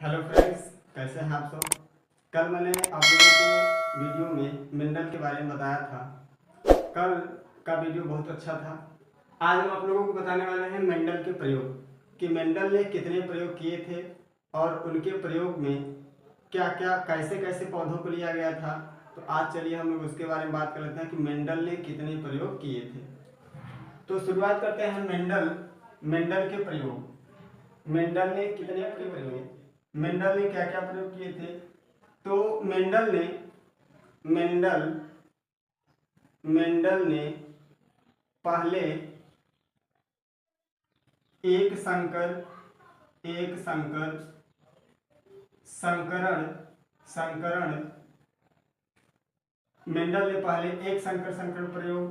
Hello friends, कैसे हैं आप सब। कल मैंने आप लोगों को वीडियो में मेंडल के बारे में बताया था। कल का वीडियो बहुत अच्छा था। आज हम आप लोगों को बताने वाले हैं मेंडल के प्रयोग कि मेंडल ने कितने प्रयोग किए थे और उनके प्रयोग में क्या क्या कैसे कैसे पौधों को लिया गया था। तो आज चलिए हम लोग उसके बारे में बात कर लेते हैं कि मेंडल ने कितने प्रयोग किए थे। तो शुरुआत करते हैं मेंडल के प्रयोग। मेंडल ने कितने प्रयोग किए, मेंडल ने क्या क्या प्रयोग किए थे। तो मेंडल ने पहले एक संकरण मेंडल ने पहले एक संकरण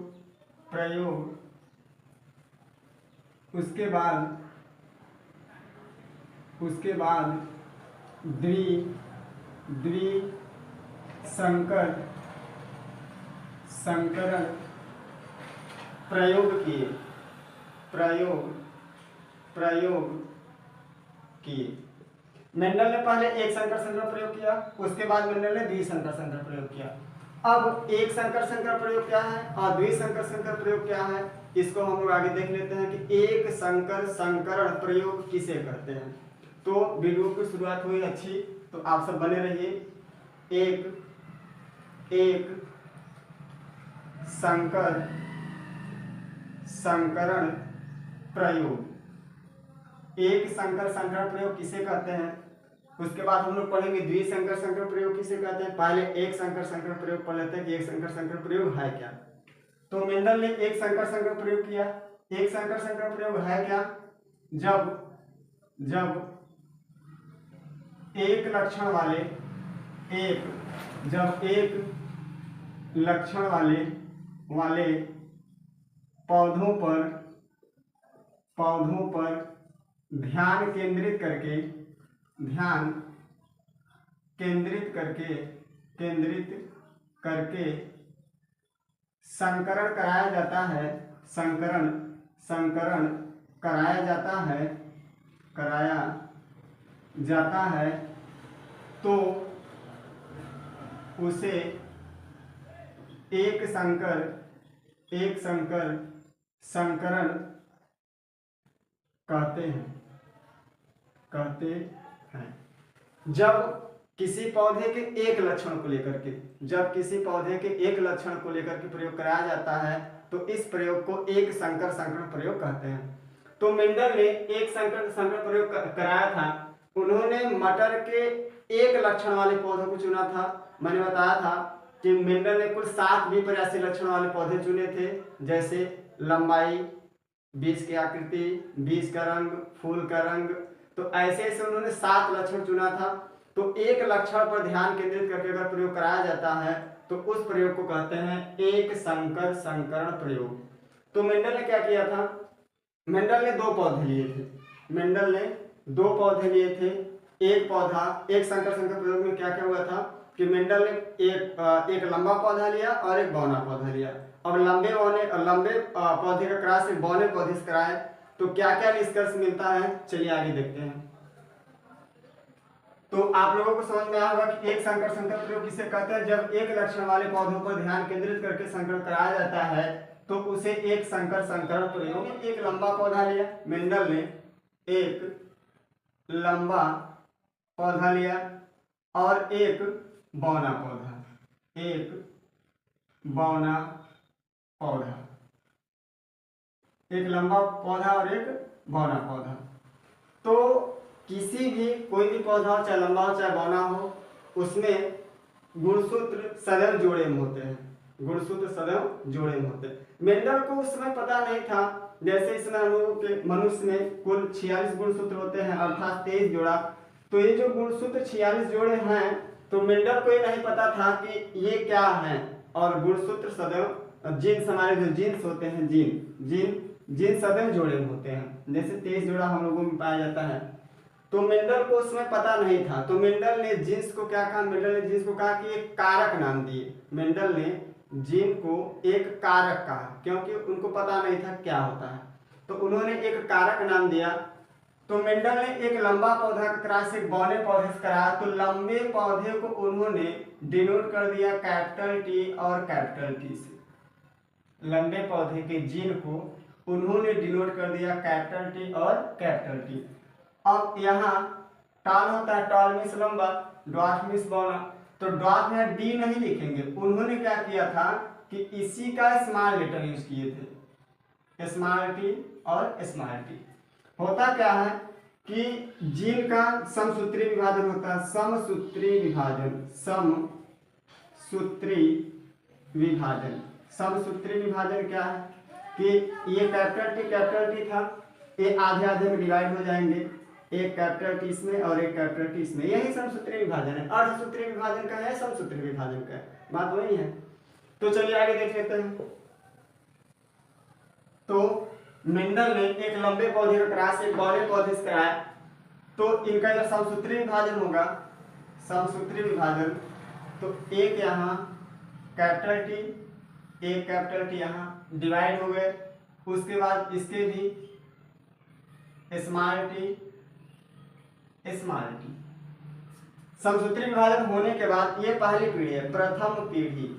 प्रयोग उसके बाद संकरण प्रयोग किए। मेंडल ने पहले एक संकर प्रयोग किया, उसके बाद मेंडल ने द्विसंकर प्रयोग किया। अब एक संकर प्रयोग क्या है और द्विसंकर प्रयोग क्या है, इसको हम लोग आगे देख लेते हैं कि एक संकरण प्रयोग किसे कहते हैं। तो वीडियो की शुरुआत हुई अच्छी, तो आप सब बने रहिए। एक संकरण प्रयोग, एक संकरण प्रयोग किसे कहते हैं। उसके बाद हम लोग पढ़ेंगे द्विसंकर प्रयोग किसे कहते हैं। पहले एक संकर प्रयोग पढ़ लेते हैं कि एक संकर प्रयोग है क्या। तो मेंडल ने एक संकर प्रयोग किया। एक संकर प्रयोग है क्या, जब एक लक्षण वाले पौधों पर ध्यान केंद्रित करके संकरण कराया जाता है तो उसे एक संकरण कहते हैं। जब किसी पौधे के एक लक्षण को लेकर के प्रयोग कराया जाता है तो इस प्रयोग को एक संकरण प्रयोग कहते हैं। तो मेंडल ने एक संकरण प्रयोग कराया था। उन्होंने मटर के एक लक्षण वाले पौधों को चुना था। मैंने बताया था कि मेंडल ने कुल 7 विपर्यासी लक्षण वाले पौधे चुने थे, जैसे लंबाई, बीज की आकृति, बीज का रंग, फूल का रंग। तो ऐसे उन्होंने 7 लक्षण चुना था। तो एक लक्षण पर ध्यान केंद्रित करके अगर प्रयोग कराया जाता है तो उस प्रयोग को कहते हैं एक संकरण प्रयोग। तो मेंडल ने क्या किया था, मेंडल ने 2 पौधे लिए थे। एक पौधा, एक संकर प्रयोग में क्या क्या हुआ था कि मेंडल ने एक लंबा पौधा लिया और एक बौना पौधा लिया। अब लंबे पौधे का क्रॉस एक बौने पौधे से कराए तो क्या क्या निष्कर्ष मिलता है, चलिए आगे देखते हैं। तो आप लोगों को समझ में आया होगा कि एक संकर प्रयोग किसे कहते हैं। जब एक लक्षण वाले पौधों पर ध्यान केंद्रित करके संकरण कराया जाता है तो उसे एक संकरण प्रयोग। एक लंबा पौधा लिया, मेंडल ने एक लंबा पौधा लिया और एक बौना पौधा, एक लंबा पौधा और एक बौना पौधा। तो कोई भी पौधा हो, चाहे लंबा हो चाहे बौना हो, उसमें गुणसूत्र सदैव जोड़े में होते हैं। मेंडल को उस समय पता नहीं था, जैसे इसमें हम लोगों के मनुष्य में कुल 46 गुणसूत्र होते हैं, अर्थात 23 जोड़ा। तो ये जो गुणसूत्र 46 जोड़े हैं, तो मेंडल को ये नहीं पता था कि ये क्या है। और गुणसूत्र सदैव जीन्स, हमारे जो जीन्स होते हैं, जीन सदैव जोड़े में होते हैं, जैसे 23 जोड़ा हम लोगों में पाया जाता है। तो मेंडल को उसमें पता नहीं था। तो मेंडल ने जीन्स को क्या कहा, कि एक कारक नाम दिए। मेंडल ने जीन को एक कारक कहा क्योंकि उनको पता नहीं था क्या होता है। तो उन्होंने एक कारक नाम दिया तो मेंडल ने एक लंबा पौधा का क्रॉस एक बौने पौधे से कराया, तो लंबे पौधे को उन्होंने डिनोट कर दिया कैपिटल टी और कैपिटल टी से। लंबे पौधे के जीन को उन्होंने डिनोट कर दिया कैपिटल टी और कैपिटल टी। अब यहाँ टॉल होता है, टॉल मीन्स लंबा, ड्वार्फ मीन्स बौना। तो ड्वार्फ में डी नहीं लिखेंगे, उन्होंने क्या किया था कि इसी का स्मॉल लेटर यूज किए थे, स्मॉल टी और स्मॉल टी। होता क्या है कि जीन का समसूत्री विभाजन होता है, समसूत्री विभाजन, समसूत्री विभाजन। समसूत्री विभाजन क्या है कि ये कैपिटल टी था, ये आधे आधे में डिवाइड हो जाएंगे, एक कैपिटल टी इसमें और एक कैपिटल टी इसमें, यही समसूत्री विभाजन है। अर्धसूत्री विभाजन का है, समसूत्री विभाजन का है, बात वही है। तो चलिए आगे देख लेते हैं। तो मेंडल ने एक लंबे पौधे का क्रॉस एक बौने पौधे से कराया, तो इनका जो समसूत्री विभाजन होगा, समसूत्री विभाजन, तो एक यहाँ कैपिटल टी, एक कैपिटल टी यहाँ डिवाइड हो गए, उसके बाद इसके भी स्मॉल टी स्मॉल टी। समसूत्री विभाजन होने के बाद ये पहली पीढ़ी है, प्रथम पीढ़ी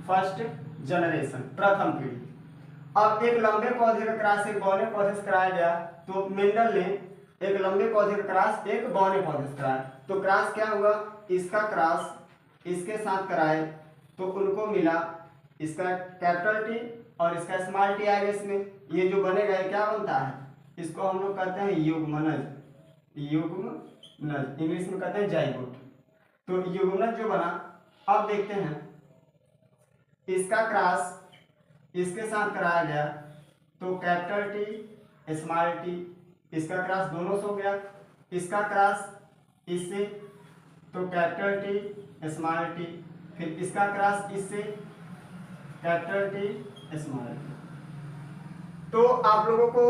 फर्स्ट जनरेशन, प्रथम पीढ़ी। अब एक लंबे पौधे का क्रॉस एक बौने पौधे से कराया गया, तो मेंडल ने एक लंबे पौधे का क्रॉस एक बौने पौधे से कराया, तो क्रॉस क्या हुआ, इसका क्रॉस इसके साथ कराए तो उनको मिला इसका कैपिटल टी और इसका स्मॉल टी आएगा इसमें। ये जो बनेगा ये क्या बनता है, इसको हम लोग कहते हैं युग्मनज, इंग्लिश में कहते हैं जाइगोट। तो युग्मनज जो बना, अब देखते हैं इसका क्रॉस इसके साथ कराया गया, तो कैपिटल टी स्मॉल टी, इसका क्रॉस दोनों से हो गया, इसका क्रॉस इससे, तो कैपिटल टी स्मॉल टी, फिर इसका क्रॉस इससे कैपिटल टी स्मॉल टी। तो आप लोगों को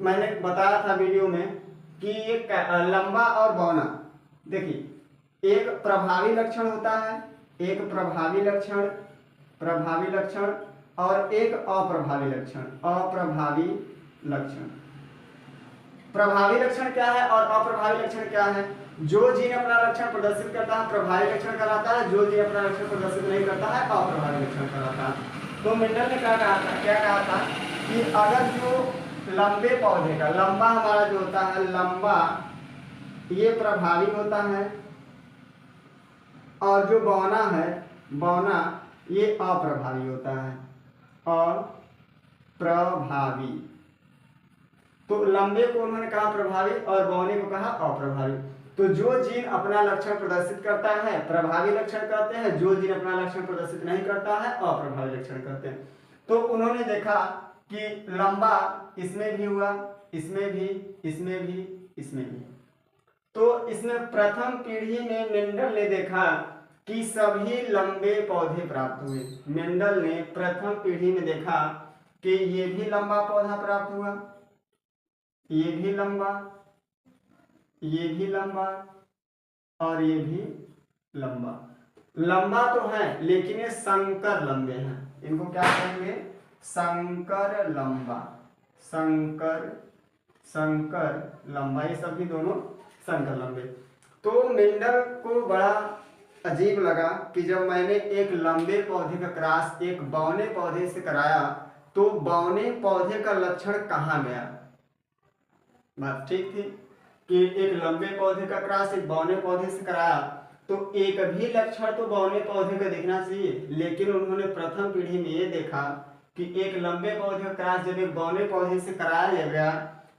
मैंने बताया था वीडियो में कि ये लंबा और बौना, देखिए एक प्रभावी लक्षण होता है, एक प्रभावी लक्षण और एक अप्रभावी लक्षण। प्रभावी लक्षण क्या है और अप्रभावी लक्षण क्या है? जो जीन अपना लक्षण प्रदर्शित करता है प्रभावी लक्षण कहलाता है, जो जीन अपना लक्षण प्रदर्शित नहीं करता है अप्रभावी लक्षण कहलाता है। तो मेंडल ने क्या कहा था कि अगर जो लंबे पौधे का, लंबा हमारा जो होता है, लंबा ये प्रभावी होता है और जो बौना है, बौना ये अप्रभावी होता है, अप्रभावी। तो लंबे को उन्होंने कहा प्रभावी और बौने को कहा अप्रभावी। तो जो जीन अपना लक्षण प्रदर्शित करता है प्रभावी लक्षण कहते हैं, जो जीन अपना लक्षण प्रदर्शित नहीं करता है अप्रभावी लक्षण कहते हैं। तो उन्होंने देखा कि लंबा इसमें भी हुआ, इसमें भी, इसमें भी, इसमें भी। तो इसमें प्रथम पीढ़ी में मेंडल ने देखा कि सभी लंबे पौधे प्राप्त हुए। मेंडल ने प्रथम पीढ़ी में देखा कि ये भी लंबा पौधा प्राप्त हुआ, ये भी लंबा, ये भी लंबा और ये भी लंबा। लंबा तो है लेकिन ये संकर लंबे हैं, इनको क्या कहेंगे? संकर लंबा, संकर लंबा, ये सभी दोनों संकर लंबे। तो मेंडल को बड़ा अजीब लगा कि जब मैंने एक लंबे पौधे का क्रॉस एक बौने पौधे से कराया तो बौने पौधे का लक्षण कहाँ गया। बात ठीक थी कि एक लंबे पौधे का क्रॉस एक बौने पौधे से कराया तो एक भी लक्षण तो बौने पौधे का दिखना चाहिए, लेकिन उन्होंने प्रथम पीढ़ी में ये देखा कि एक लंबे पौधे का क्रॉस जब एक बौने पौधे से कराया गया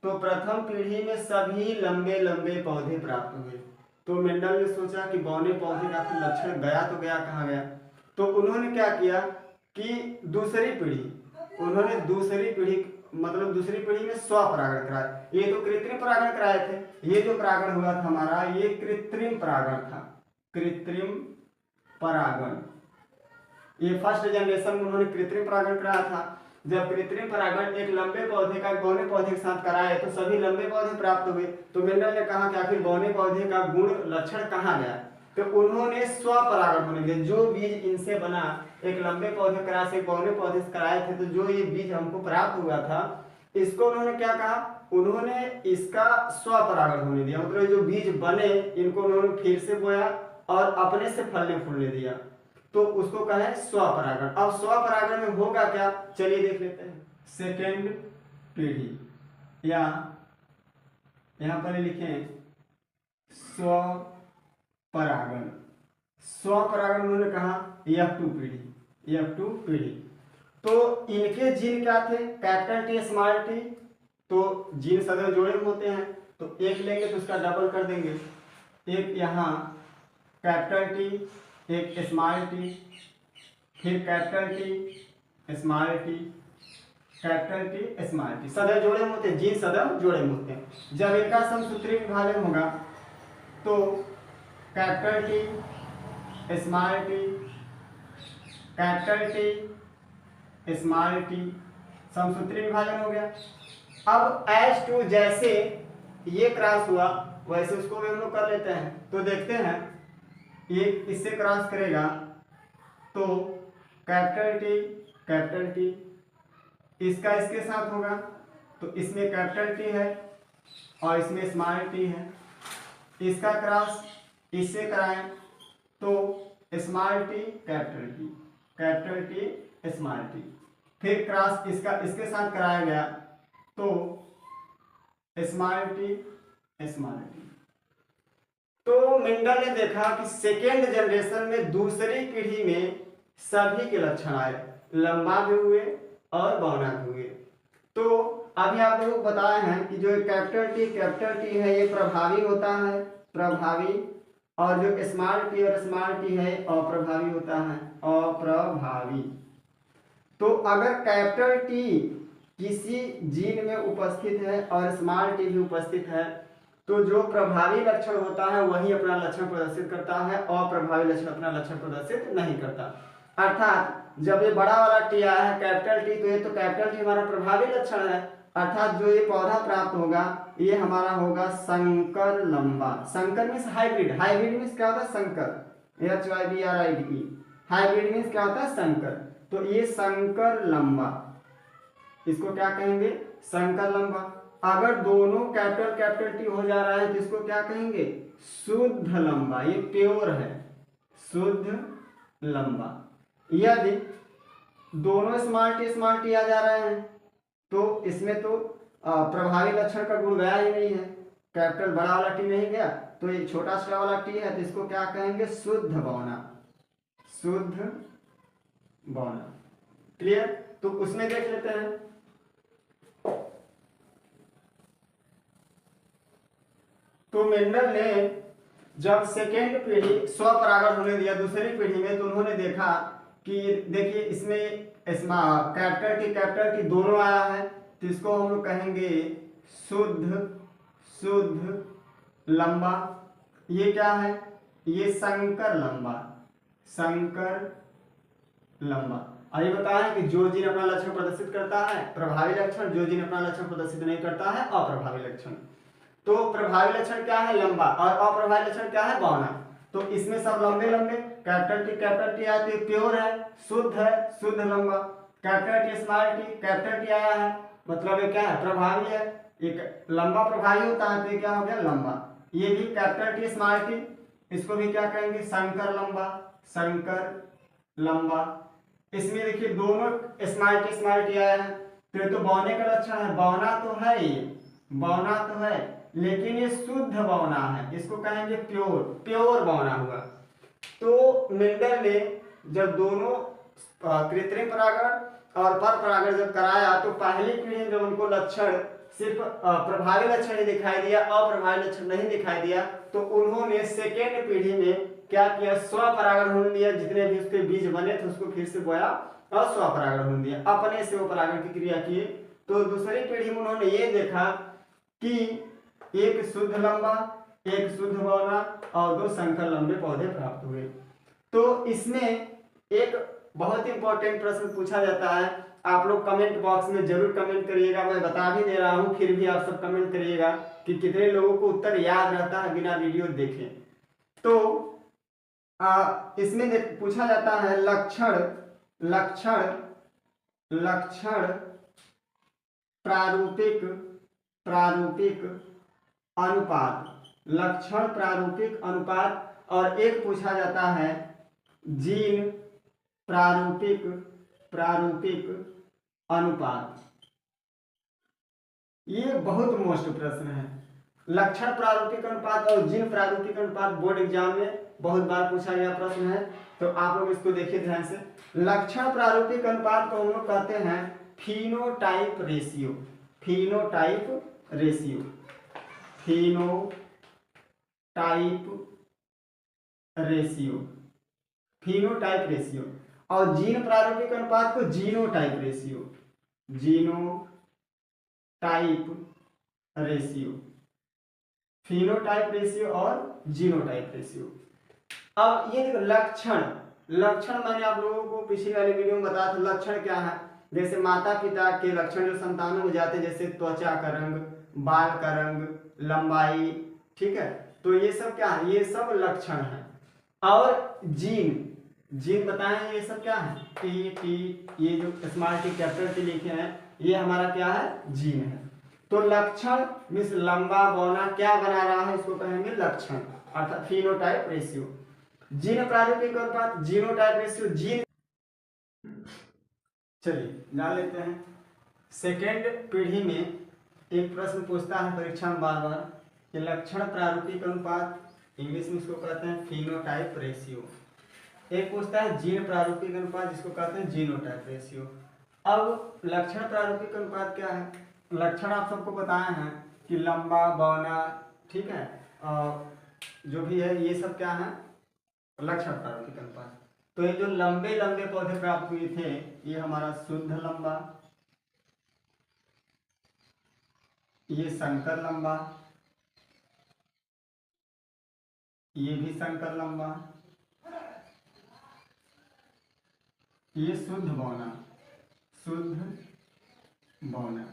तो प्रथम पीढ़ी में सभी लंबे लंबे पौधे प्राप्त हुए। तो मेंडल ने सोचा कि बौने पौधे का लक्षण गया तो गया कहाँ गया। तो उन्होंने क्या किया कि दूसरी पीढ़ी मतलब दूसरी पीढ़ी में स्वपरागण कराया। ये तो कृत्रिम परागण कराए थे, ये जो परागण हुआ था हमारा ये कृत्रिम परागण था, कृत्रिम परागण। ये फर्स्ट जनरेशन में उन्होंने कृत्रिम परागण कराया था। जब कृत्रिम परागण एक लंबे पौधे का बौने पौधे के साथ कराए तो सभी लंबे पौधे प्राप्त हुए। तो मेंडल ने कहा कि आखिर बौने पौधे का गुण लक्षण कहाँ गया। तो उन्होंने स्वपरागण होने दिया, जो बीज इनसे बना एक लंबे पौधे कराए से बौने पौधे से कराए थे, तो जो ये बीज हमको प्राप्त हुआ था इसको उन्होंने क्या कहा, उन्होंने इसका स्वपरागण होने दिया, मतलब जो बीज बने इनको उन्होंने फिर से बोया और अपने से फलने फूलने दिया, तो उसको कहे स्वपरागण। अब स्वपरागण में होगा क्या, चलिए देख लेते हैं। सेकेंड पीढ़ी, या यहां पर लिखें स्वपरागण। स्वपरागण उन्होंने कहा F2 पीढ़ी, F2 पीढ़ी। तो इनके जीन क्या थे, कैपिटल टी स्मॉल टी, तो जीन सदैव जोड़े में होते हैं, तो एक लेंगे तो उसका डबल कर देंगे, एक यहाँ कैपिटल टी, एक स्मॉल टी, फिर capital T small T, capital T small T, सदैव जोड़े में होते हैं, जीन सदैव जोड़े में होते हैं। जब इनका समसूत्री विभाजन होगा तो capital T small T, capital T small T, समसूत्री विभाजन हो गया। अब H2 जैसे ये क्रॉस हुआ वैसे उसको भी हम लोग कर लेते हैं, तो देखते हैं ये इससे क्रॉस करेगा तो कैपिटल टी, इसका इसके साथ होगा तो इसमें कैपिटल टी है और इसमें स्मॉल टी है, इसका क्रॉस इससे कराएं तो small T capital T small T, फिर क्रॉस इसका इसके साथ कराया गया तो स्मॉल टी। तो मेंडल ने देखा कि सेकेंड जनरेशन में दूसरी पीढ़ी में सभी के लक्षण आए, लंबा भी हुए और बौना भी हुए। तो अभी आप लोगों को बताए हैं कि जो कैपिटल टी है ये प्रभावी होता है, प्रभावी, और जो स्मॉल टी है अप्रभावी होता है, अप्रभावी। तो अगर कैपिटल टी किसी जीन में उपस्थित है और स्मॉल टी भी उपस्थित है तो जो प्रभावी लक्षण होता है वही अपना लक्षण प्रदर्शित करता है, अप्रभावी लक्षण अपना लक्षण प्रदर्शित नहीं करता। अर्थात जब ये बड़ा वाला टी आया है कैपिटल टी, तो ये तो कैपिटल टी हमारा प्रभावी लक्षण है, अर्थात जो ये पौधा प्राप्त होगा ये हमारा होगा संकर लंबा। संकर मीन्स हाइब्रिड, हाइब्रिड मीन्स क्या होता है संकर, HYBRID, हाइब्रिड मीन्स क्या होता है संकर। तो ये संकर लंबा, इसको क्या कहेंगे, संकर लंबा। अगर दोनों कैपिटल टी हो जा रहा है तो इसको क्या कहेंगे, शुद्ध लंबा, ये प्योर है, शुद्ध लंबा। यदि दोनों स्मॉल टी आ जा रहे हैं तो इसमें तो प्रभावी लक्षण का गुण गया ही नहीं है, कैपिटल बड़ा वाला टी नहीं गया, तो ये छोटा सा वाला टी है तो इसको क्या कहेंगे, शुद्ध बौना, शुद्ध बौना। क्लियर, तो उसमें देख लेते हैं। तो मेंडल ने जब सेकेंड पीढ़ी स्वपरागण होने दिया दूसरी पीढ़ी में, तो उन्होंने देखा कि देखिए इसमें कैपिटल टी दोनों आया है, तो इसको हम लोग कहेंगे शुद्ध लंबा। ये क्या है, ये संकर लंबा। अभी बताया कि जो जीन अपना लक्षण प्रदर्शित करता है प्रभावी लक्षण, जो जीन अपना लक्षण प्रदर्शित नहीं करता है अप्रभावी लक्षण। तो प्रभावी लक्षण क्या है, लंबा, और अप्रभावी लक्षण क्या है, बौना। तो इसमें सब लंबे कैपिटल टी आया तो प्योर है, शुद्ध लंबा। कैपिटल टी आया है मतलब ये क्या है, प्रभावी है, एक लंबा प्रभावी होता है तो ये क्या हो गया, लंबा। ये भी कैपिटल टी स्मॉल टी, इसको भी क्या कहेंगे, संकर लंबा। इसमें देखिए दोनों स्मॉल टी आया है तो ये तो बौने का लक्षण है, बौना तो है लेकिन ये शुद्ध बौना है, इसको कहेंगे प्योर बौना हुआ। तो मेंडल ने जब दोनों कृत्रिम परागण और पर परागण जब कराया तो पहली पीढ़ी में जब उनको लक्षण सिर्फ प्रभावी लक्षण ही दिखाई दिया, अप्रभावी लक्षण नहीं दिखाई दिया, तो उन्होंने सेकेंड पीढ़ी में क्या किया, स्वपरागण होने दिया, जितने भी उसके बीज बने थे उसको फिर से बोया और स्वपरागण होने दिया, अपने से वो परागण की क्रिया किए। तो दूसरी पीढ़ी में उन्होंने ये देखा कि एक शुद्ध लंबा, एक शुद्ध बौना और 2 संकर लंबे पौधे प्राप्त हुए। तो इसमें एक बहुत इंपॉर्टेंट प्रश्न पूछा जाता है, आप लोग कमेंट बॉक्स में जरूर कमेंट करिएगा, मैं बता भी दे रहा हूं फिर भी आप सब कमेंट करिएगा कि कितने लोगों को उत्तर याद रहता है बिना वीडियो देखे। तो इसमें पूछा जाता है लक्षण लक्षण लक्षण प्रारूपिक प्रारूपिक अनुपात, लक्षण प्रारूपिक अनुपात। और एक पूछा जाता है जीन प्रारूपिक प्रारूपिक अनुपात। ये बहुत मोस्ट प्रश्न है। लक्षण प्रारूपिक अनुपात और जीन प्रारूपिक अनुपात बोर्ड एग्जाम में बहुत बार पूछा गया प्रश्न है, तो आप लोग इसको देखिए ध्यान से। लक्षण प्रारूपिक अनुपात को हम लोग कहते हैं phenotype ratio, phenotype ratio, phenotype ratio, phenotype ratio. और जीन प्रारूपिक अनुपात को genotype ratio, genotype ratio, phenotype ratio और जीनोटाइप रेशियो। अब ये देखो लक्षण, लक्षण मैंने आप लोगों को पिछली वाली वीडियो में बताया था। लक्षण क्या है? जैसे माता पिता के लक्षण जो संतानों में जाते हैं, जैसे त्वचा का रंग, बाल का रंग, लंबाई, ठीक है, तो ये सब क्या है? ये सब लक्षण है। और जीन, जीन बताएं ये सब क्या है? टी, ये जो स्मॉल टी कैपिटल टी लिखे हैं, ये हमारा क्या है? जीन है। तो लक्षण मीन्स लंबा बौना क्या बना रहा है, इसको कहेंगे लक्षण, अर्थात फिनोटाइप रेशियो। जीन प्रारूपिक अनुपात, जीनोटाइप रेशियो, जीन। चलिए जान लेते हैं। सेकेंड पीढ़ी में एक प्रश्न पूछता है परीक्षा में बार बार कि लक्षण प्रारूपिक अनुपात, इंग्लिश में इसको कहते हैं फिनोटाइप रेशियो। एक पूछता है जीन प्रारूपिक अनुपात, जिसको कहते हैं जीनोटाइप रेशियो। अब लक्षण प्रारूपिक अनुपात क्या है? लक्षण आप सबको बताए हैं कि लंबा बौना, ठीक है, जो भी है ये सब क्या है? लक्षण प्रारूपिक अनुपात। तो ये जो लंबे लंबे पौधे प्राप्त हुए थे, ये हमारा शुद्ध लंबा, ये संकर लंबा, ये भी संकर लंबा, ये शुद्ध बौना, शुद्ध बौना।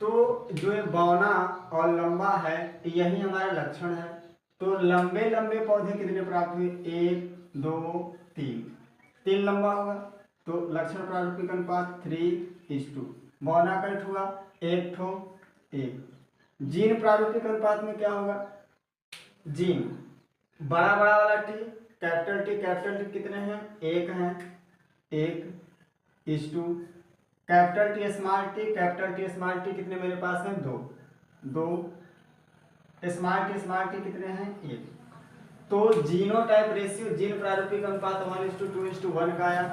तो जो ये बौना और लंबा है, यही हमारा लक्षण है। तो लंबे लंबे पौधे कितने प्राप्त हुए? 1 2 3, 3 लंबा होगा, तो लक्षण प्रारूपिक अनुपात 3:2। बौना का हुआ 1:1। जीन प्रारूपिक अनुपात में क्या होगा? जीन बड़ा बड़ा वाला टी, कैपिटल टी कितने हैं? 1 हैं, 1:2। कैपिटल टी स्मॉल टी कितने मेरे पास हैं? 2। स्मॉल टी कितने हैं? 1। तो जीनोटाइप रेशियो, जीन प्रारूपिक अनुपात 1:2:1 का आया।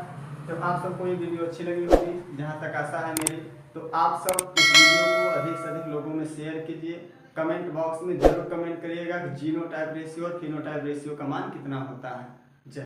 तो आप सबको ये वीडियो अच्छी लगी होगी, जहाँ तक आशा है मेरी। तो आप सब इस वीडियो को अधिक से अधिक लोगों में शेयर कीजिए। कमेंट बॉक्स में जरूर कमेंट करिएगा कि जीनोटाइप रेशियो और फिनोटाइप रेशियो का मान कितना होता है।